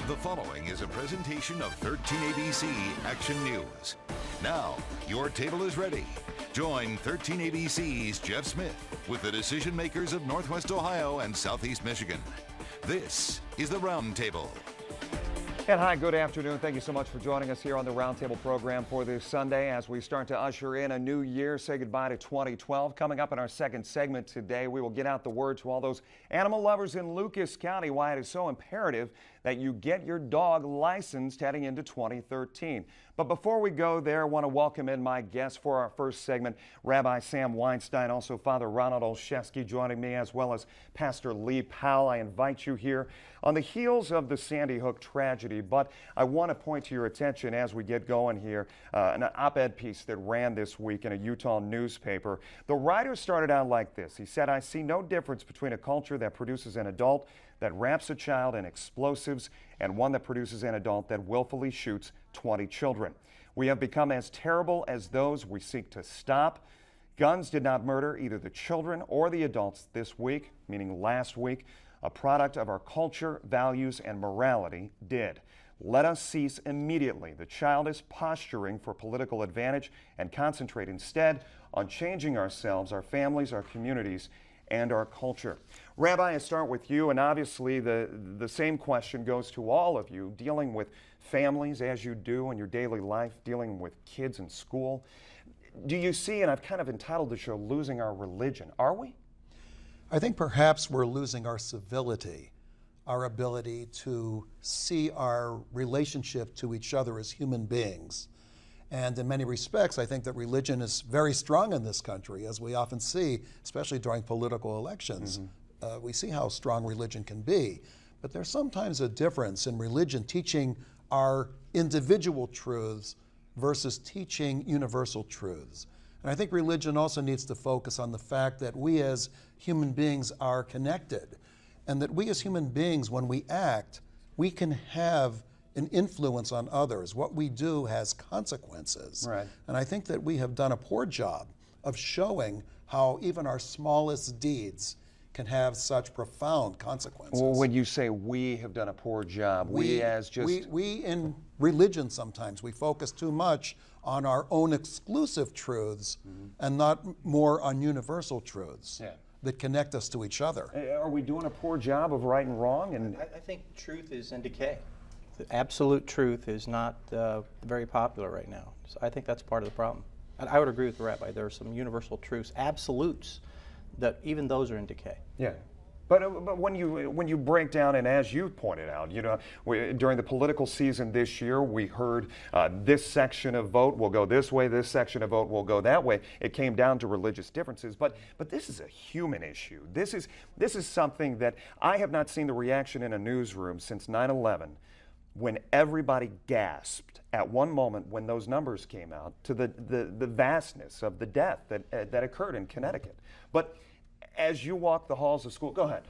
The following is a presentation of 13ABC Action News. Now, your table is ready. Join 13ABC's Jeff Smith with the decision makers of Northwest Ohio and Southeast Michigan. This is the Roundtable. And hi, good afternoon. Thank you so much for joining us here on the Roundtable program for this Sunday as we start to usher in a new year, say goodbye to 2012. Coming up in our second segment today, we will get out the word to all those animal lovers in Lucas County why it is so imperative that you get your dog licensed heading into 2013. But before we go there, I want to welcome in my guests for our first segment, Rabbi Sam Weinstein, also Father Ronald Olszewski joining me, as well as Pastor Lee Powell. I invite you here on the heels of the Sandy Hook tragedy, but I want to point to your attention as we get going here, an op-ed piece that ran this week in a Utah newspaper. The writer started out like this. He said, "I see no difference between a culture that produces an adult that wraps a child in explosives and one that produces an adult that willfully shoots 20 children. We have become as terrible as those we seek to stop. Guns did not murder either the children or the adults this week," meaning last week. "A product of our culture, values, and morality did. Let us cease immediately. The child is posturing for political advantage and concentrate instead on changing ourselves, our families, our communities, and our culture." Rabbi, I start with you, and obviously the same question goes to all of you, dealing with families as you do in your daily life, dealing with kids in school. Do you see, and I've kind of entitled the show, losing our religion? Are we? I think perhaps we're losing our civility, our ability to see our relationship to each other as human beings. And in many respects, I think that religion is very strong in this country, as we often see, especially during political elections. We see how strong religion can be. But there's sometimes a difference in religion teaching our individual truths versus teaching universal truths. And I think religion also needs to focus on the fact that we as human beings are connected, and that we as human beings, when we act, we can have an influence on others. What we do has consequences. Right. And I think that we have done a poor job of showing how even our smallest deeds can have such profound consequences. Well, when you say we have done a poor job, we in religion sometimes, we focus too much on our own exclusive truths and not more on universal truths that connect us to each other. Are we doing a poor job of right and wrong? And I think truth is in decay. The absolute truth is not very popular right now. So I think that's part of the problem. And I would agree with the rabbi. There are some universal truths, absolutes, that even those are in decay. Yeah. But when you break down, and as you pointed out, during the political season this year, we heard this section of vote will go this way, this section of vote will go that way. It came down to religious differences, but this is a human issue. This is something that I have not seen the reaction in a newsroom since 9/11, when everybody gasped at one moment when those numbers came out to the vastness of the death that occurred in Connecticut. But as you walk the halls of school, go ahead.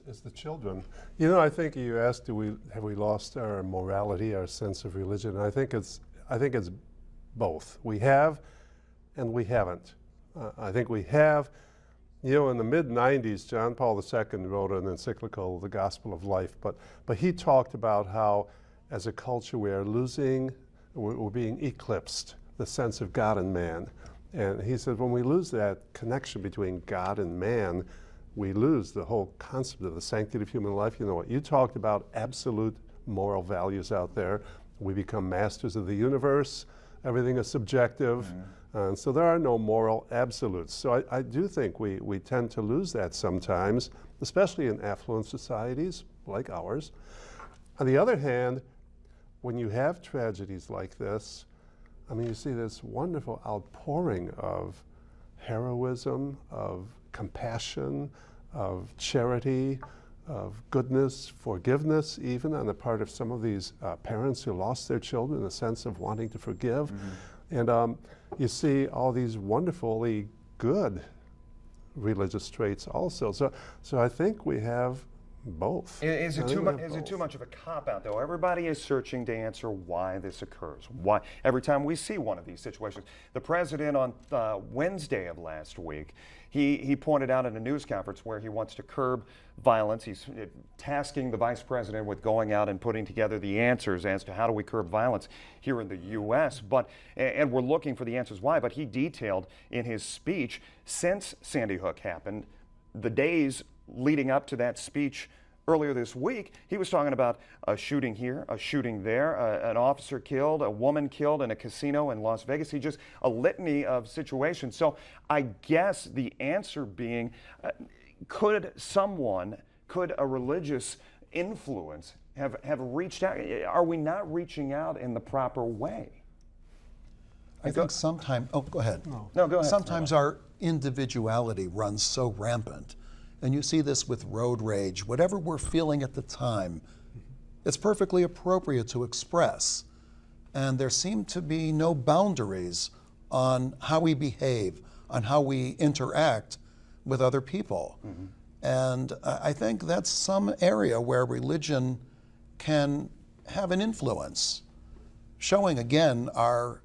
It's the children. I think you asked, have we lost our morality, our sense of religion? And I think it's both. We have, and we haven't. I think we have. In the mid-90s, John Paul II wrote an encyclical, The Gospel of Life, but he talked about how, as a culture, we're being eclipsed, the sense of God and man. And he said, when we lose that connection between God and man, we lose the whole concept of the sanctity of human life. What you talked about, absolute moral values out there. We become masters of the universe. Everything is subjective. And so there are no moral absolutes. So I do think we tend to lose that sometimes, especially in affluent societies like ours. On the other hand, when you have tragedies like this, you see this wonderful outpouring of heroism, of compassion, of charity, of goodness, forgiveness, even on the part of some of these parents who lost their children, a sense of wanting to forgive. And you see all these wonderfully good religious traits also. So I think we have both. Is I it think too we much? have Is it too both. much of a cop out though? Everybody is searching to answer why this occurs. Why every time we see one of these situations, the president on Wednesday of last week, he pointed out in a news conference where he wants to curb violence. He's tasking the vice president with going out and putting together the answers as to how do we curb violence here in the U.S. And we're looking for the answers why. But he detailed in his speech since Sandy Hook happened, the days leading up to that speech earlier this week, he was talking about a shooting here, a shooting there, an officer killed, a woman killed in a casino in Las Vegas. He just a litany of situations. So I guess the answer being, could a religious influence have reached out? Are we not reaching out in the proper way? I think sometimes, oh, go ahead. No, go ahead. Sometimes our individuality runs so rampant, and you see this with road rage. Whatever we're feeling at the time, it's perfectly appropriate to express. And there seem to be no boundaries on how we behave, on how we interact with other people. And I think that's some area where religion can have an influence, showing again our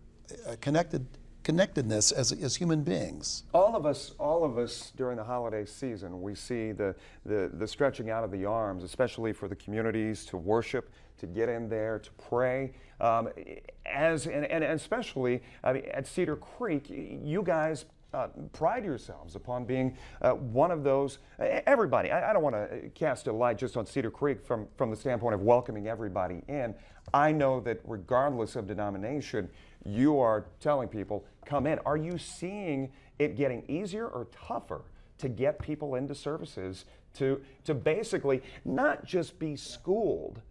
connectedness as human beings. All of us during the holiday season, we see the stretching out of the arms, especially for the communities to worship, to get in there, to pray. And especially at Cedar Creek, you guys pride yourselves upon being one of those, everybody, I don't want to cast a light just on Cedar Creek from the standpoint of welcoming everybody in. I know that regardless of denomination, you are telling people, come in. Are you seeing it getting easier or tougher to get people into services to basically not just be schooled,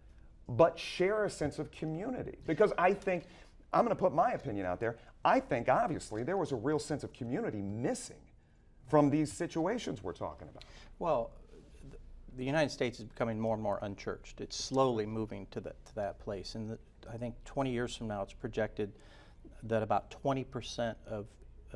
but share a sense of community? Because I think, I'm going to put my opinion out there, I think obviously there was a real sense of community missing from these situations we're talking about. Well, the United States is becoming more and more unchurched. It's slowly moving to that place. And I think 20 years from now, it's projected that about 20% of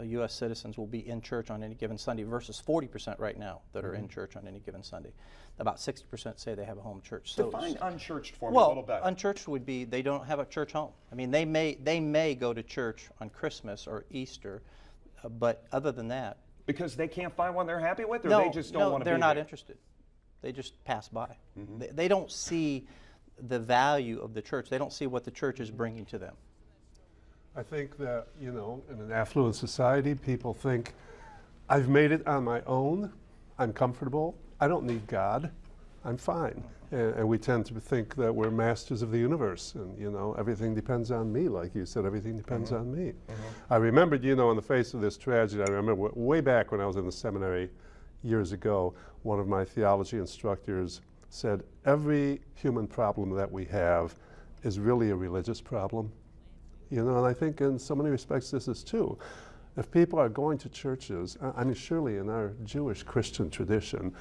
U.S. citizens will be in church on any given Sunday versus 40% right now that are in church on any given Sunday. About 60% say they have a home church. So, Define unchurched for me a little better. Unchurched would be they don't have a church home. I mean, they may go to church on Christmas or Easter, but other than that, Because they can't find one they're happy with, or no, they just don't want to be they're not there? interested. They just pass by. They don't see the value of the church. They don't see what the church is bringing to them. I think that, in an affluent society, people think, I've made it on my own, I'm comfortable, I don't need God, I'm fine. And we tend to think that we're masters of the universe, and, everything depends on me, like you said, everything depends on me. I remembered, in the face of this tragedy, I remember way back when I was in the seminary years ago, one of my theology instructors said, every human problem that we have is really a religious problem. And I think in so many respects this is too. If people are going to churches, I mean, surely in our Jewish Christian tradition,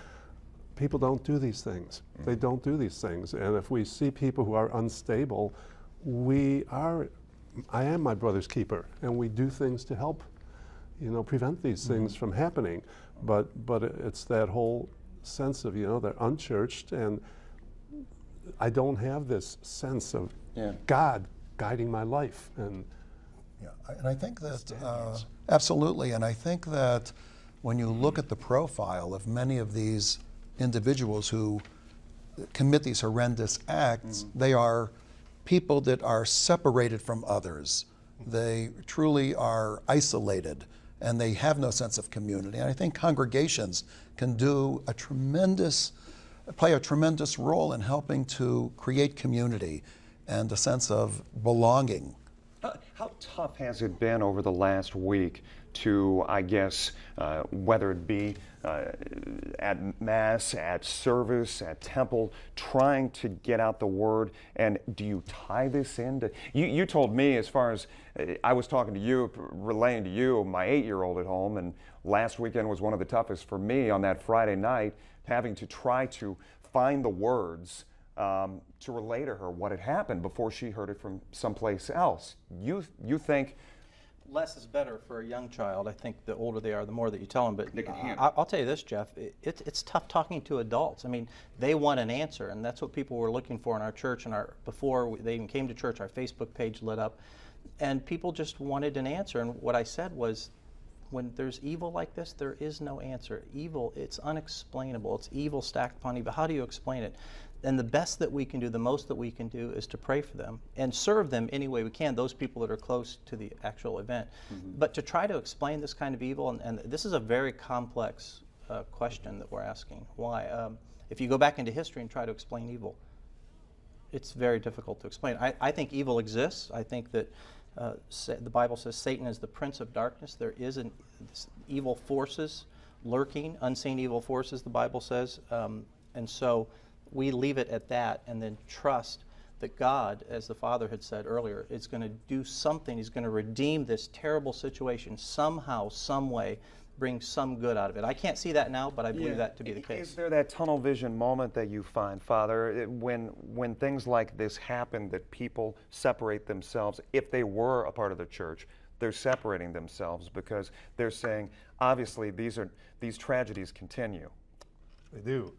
people don't do these things. They don't do these things. And if we see people who are unstable, I am my brother's keeper, and we do things to help, prevent these things from happening. But it's that whole sense of, they're unchurched, and I don't have this sense of God guiding my life. And I think that, absolutely, and I think that when you look at the profile of many of these individuals who commit these horrendous acts, they are people that are separated from others. They truly are isolated, and they have no sense of community. And I think congregations can play a tremendous role in helping to create community and a sense of belonging. How tough has it been over the last week to, I guess, whether it be at Mass, at service, at temple, trying to get out the word? And do you tie this into, you told me, as far as I was talking to you, relaying to you, my 8-year-old at home, and last weekend was one of the toughest for me on that Friday night, having to try to find the words to relay to her what had happened before she heard it from someplace else. You think Less is better for a young child. I think the older they are, the more that you tell them. But They can handle I'll tell you this, Jeff, it's tough talking to adults. I mean, they want an answer, and that's what people were looking for in our church. And before they even came to church, our Facebook page lit up, and people just wanted an answer. And what I said was, when there's evil like this, there is no answer. Evil, it's unexplainable. It's evil stacked upon evil. How do you explain it? And the best that we can do, the most that we can do, is to pray for them and serve them any way we can, those people that are close to the actual event. But to try to explain this kind of evil, and this is a very complex question that we're asking. Why? If you go back into history and try to explain evil, it's very difficult to explain. I think evil exists. I think that the Bible says Satan is the prince of darkness. There is evil forces lurking, unseen evil forces, the Bible says. And so we leave it at that and then trust that God, as the Father had said earlier, is going to do something. He's going to redeem this terrible situation somehow, some way, bring some good out of it. I can't see that now, but I believe that to be the case. Is there that tunnel vision moment that you find, Father, when things like this happen, that people separate themselves? If they were a part of the church, they're separating themselves because they're saying, obviously, these tragedies continue. They do.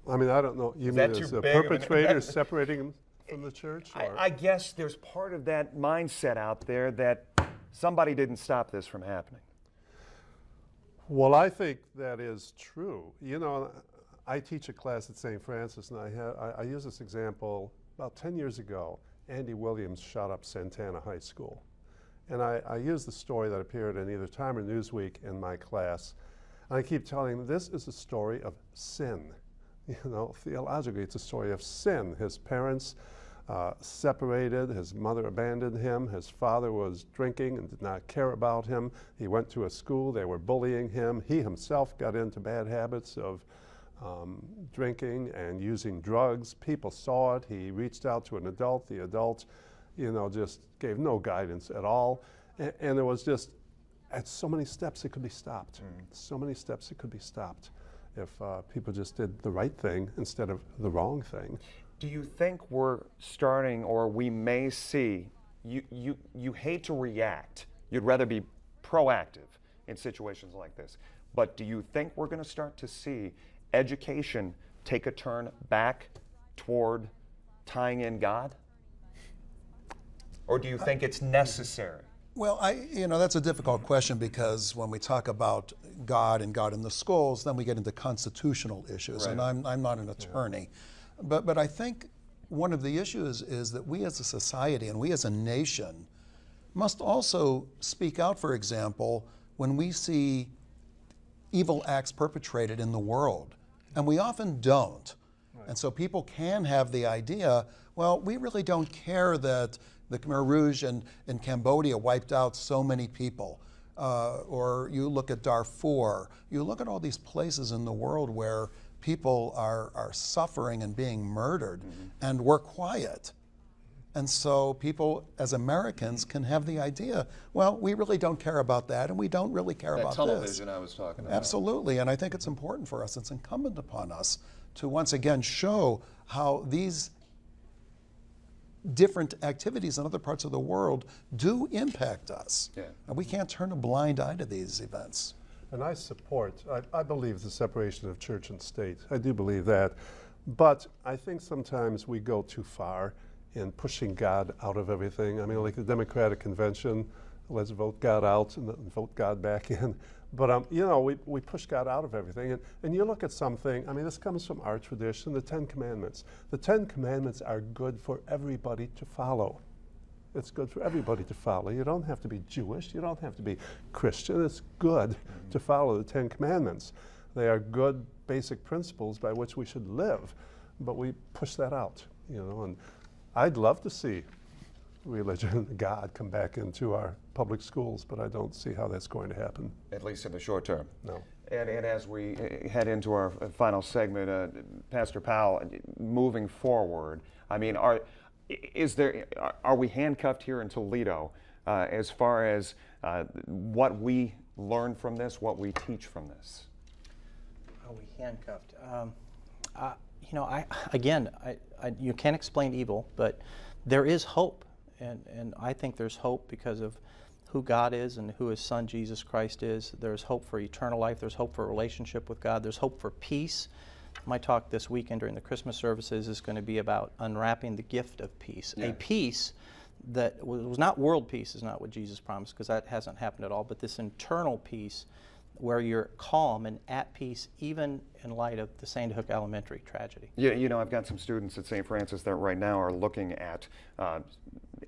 I mean, I don't know. You Is mean that too as a big of an- perpetrator separating them from the church? Or? I guess there's part of that mindset out there that somebody didn't stop this from happening. Well, I think that is true. You know, I teach a class at St. Francis, and I use this example. About 10 years ago, Andy Williams shot up Santana High School. And I use the story that appeared in either Time or Newsweek in my class. And I keep telling them, this is a story of sin. You know, theologically, it's a story of sin. His parents separated, his mother abandoned him, his father was drinking and did not care about him. He went to a school, they were bullying him. He himself got into bad habits of drinking and using drugs. People saw it. He reached out to an adult. The adult, you know, just gave no guidance at all. And there was just, at so many steps it could be stopped. So many steps it could be stopped if people just did the right thing instead of the wrong thing. Do you think we're starting, or we may see, you hate to react, you'd rather be proactive in situations like this, but do you think we're going to start to see education take a turn back toward tying in God? Or do you think it's necessary? Well, that's a difficult question, because when we talk about God and God in the schools, then we get into constitutional issues, and I'm not an attorney. But I think one of the issues is that we as a society and we as a nation must also speak out, for example, when we see evil acts perpetrated in the world, and we often don't. And so people can have the idea, well, we really don't care that the Khmer Rouge in Cambodia wiped out so many people. Or you look at Darfur, you look at all these places in the world where people are suffering and being murdered, and we're quiet. And so people, as Americans, can have the idea, well, we really don't care about that, and we don't really care about tunnel this. vision I was talking about. Absolutely, and I think it's important for us, it's incumbent upon us to once again show how these different activities in other parts of the world do impact us. Yeah. And we can't turn a blind eye to these events. And I believe the separation of church and state. I do believe that. But I think sometimes we go too far in pushing God out of everything. I mean, like the Democratic Convention, let's vote God out and vote God back in. But, we push God out of everything. And you look at something, I mean, this comes from our tradition, the Ten Commandments. The Ten Commandments are good for everybody to follow. It's good for everybody to follow. You don't have to be Jewish. You don't have to be Christian. It's good to follow the Ten Commandments. They are good basic principles by which we should live. But we push that out, and I'd love to see religion, God, come back into our public schools, but I don't see how that's going to happen. At least in the short term. No. And as we head into our final segment, Pastor Powell, moving forward, I mean, are we handcuffed here in Toledo as far as what we learn from this, what we teach from this? Are we handcuffed? You can't explain evil, but there is hope, and I think there's hope because of who God is and who His Son Jesus Christ is. There's hope for eternal life. There's hope for a relationship with God. There's hope for peace. My talk this weekend during the Christmas services is going to be about unwrapping the gift of peace. A peace that was not world peace, is not what Jesus promised, because that hasn't happened at all, but this internal peace where you're calm and at peace even in light of the Sandy Hook Elementary tragedy. Yeah, you know, I've got some students at St. Francis that right now are looking at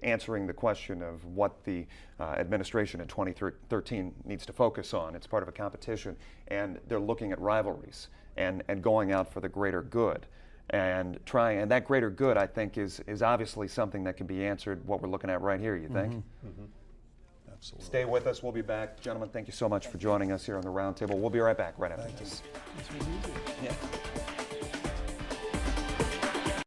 answering the question of what the administration in 2013 needs to focus on. It's part of a competition, and they're looking at rivalries and going out for the greater good. And that greater good, I think, is obviously something that can be answered, what we're looking at right here, you think? Absolutely. Stay with us. We'll be back. Gentlemen, thank you so much for joining us here on the Roundtable. We'll be right back right after this. This was easy. Yeah.